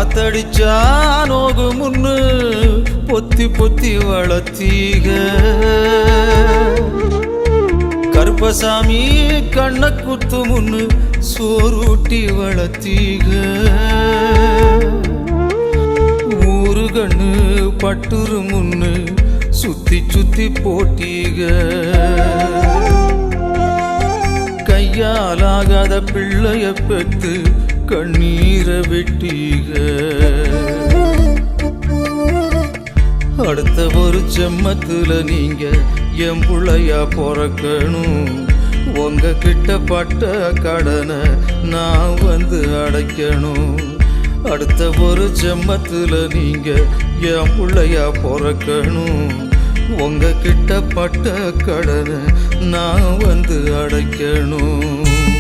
காத்தடிச்சா நோகு முன்னு பொத்தி பொத்தி வளர்த்தீக கருப்பசாமி கண்ண குத்து முன்னு சோறுட்டி வளர்த்தீக ஊரு கண்ணு பட்டுரு முன்னு சுத்தி சுத்தி போட்டீக கையாலாகாத பிள்ளைய பெத்து கண்ணீரை வெட்டீக அடுத்த ஒரு செம்மத்துல நீங்க என் புள்ளையா பிறக்கணும் உங்க கிட்ட பட்ட கடனை நான் வந்து அடைக்கணும் அடுத்த ஒரு செம்மத்துல நீங்க என் புள்ளையா பிறக்கணும் உங்க கிட்ட பட்ட கடனை நான் வந்து அடைக்கணும்